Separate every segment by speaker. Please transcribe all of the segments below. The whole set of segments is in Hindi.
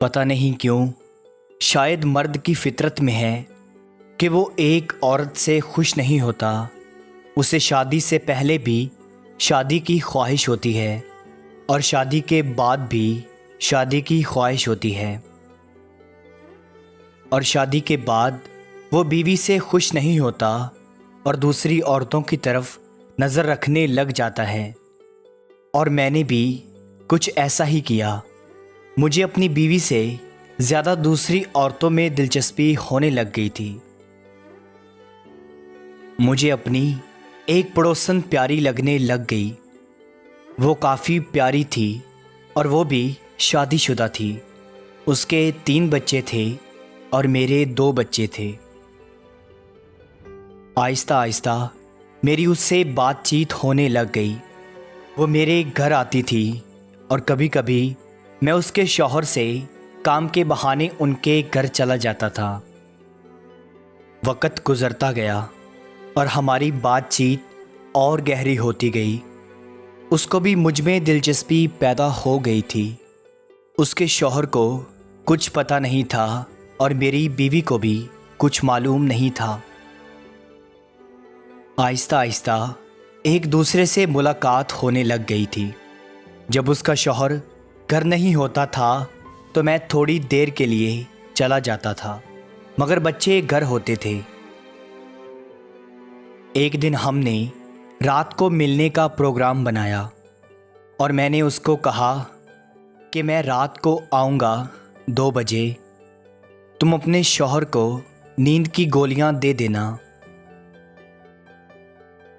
Speaker 1: पता नहीं क्यों, शायद मर्द की फितरत में है कि वो एक औरत से खुश नहीं होता। उसे शादी से पहले भी शादी की ख्वाहिश होती है और शादी के बाद भी शादी की ख्वाहिश होती है, और शादी के बाद वो बीवी से खुश नहीं होता और दूसरी औरतों की तरफ नज़र रखने लग जाता है। और मैंने भी कुछ ऐसा ही किया। मुझे अपनी बीवी से ज़्यादा दूसरी औरतों में दिलचस्पी होने लग गई थी। मुझे अपनी एक पड़ोसन प्यारी लगने लग गई। वो काफ़ी प्यारी थी और वो भी शादीशुदा थी। उसके 3 बच्चे थे और मेरे 2 बच्चे थे। आहिस्ता आहिस्ता मेरी उससे बातचीत होने लग गई। वो मेरे घर आती थी और कभी कभी मैं उसके शौहर से काम के बहाने उनके घर चला जाता था। वक्त गुज़रता गया और हमारी बातचीत और गहरी होती गई। उसको भी मुझ में दिलचस्पी पैदा हो गई थी। उसके शौहर को कुछ पता नहीं था और मेरी बीवी को भी कुछ मालूम नहीं था। आहिस्ता आहिस्ता एक दूसरे से मुलाकात होने लग गई थी। जब उसका शौहर घर नहीं होता था तो मैं थोड़ी देर के लिए चला जाता था, मगर बच्चे घर होते थे। एक दिन हमने रात को मिलने का प्रोग्राम बनाया और मैंने उसको कहा कि मैं रात को आऊँगा 2 बजे। तुम अपने शौहर को नींद की गोलियां दे देना।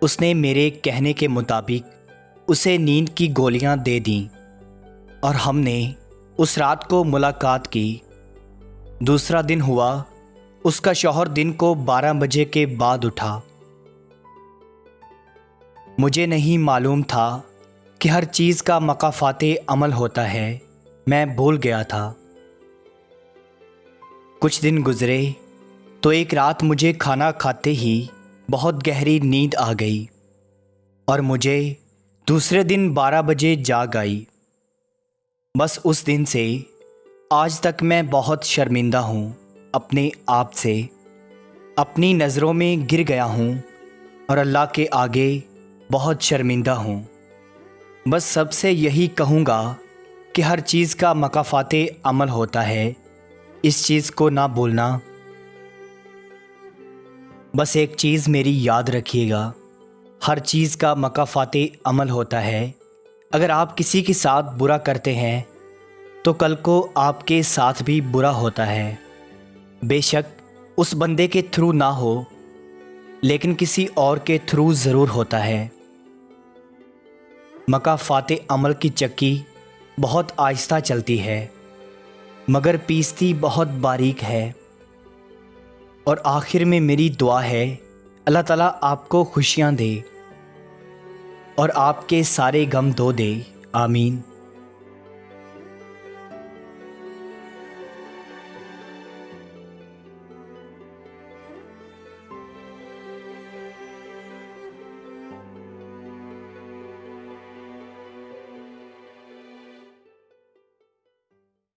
Speaker 1: उसने मेरे कहने के मुताबिक उसे नींद की गोलियां दे दीं और हमने उस रात को मुलाकात की। दूसरा दिन हुआ, उसका शौहर दिन को 12 बजे के बाद उठा। मुझे नहीं मालूम था कि हर चीज़ का मकाफ़ाते अमल होता है। मैं भूल गया था। कुछ दिन गुज़रे तो एक रात मुझे खाना खाते ही बहुत गहरी नींद आ गई और मुझे दूसरे दिन 12 बजे जाग आई। बस उस दिन से आज तक मैं बहुत शर्मिंदा हूँ अपने आप से। अपनी नज़रों में गिर गया हूँ और अल्लाह के आगे बहुत शर्मिंदा हूँ। बस सबसे यही कहूँगा कि हर चीज़ का मकाफ़ाते अमल होता है। इस चीज़ को ना भूलना। बस एक चीज़ मेरी याद रखिएगा, हर चीज़ का मकाफ़ाते अमल होता है। अगर आप किसी के साथ बुरा करते हैं तो कल को आपके साथ भी बुरा होता है। बेशक उस बंदे के थ्रू ना हो, लेकिन किसी और के थ्रू ज़रूर होता है। मकाफ़ाते अमल की चक्की बहुत आहिस्ता चलती है, मगर पीसती बहुत बारीक है। और आखिर में मेरी दुआ है, अल्लाह ताला आपको खुशियाँ दे और आपके सारे गम धो दे। आमीन।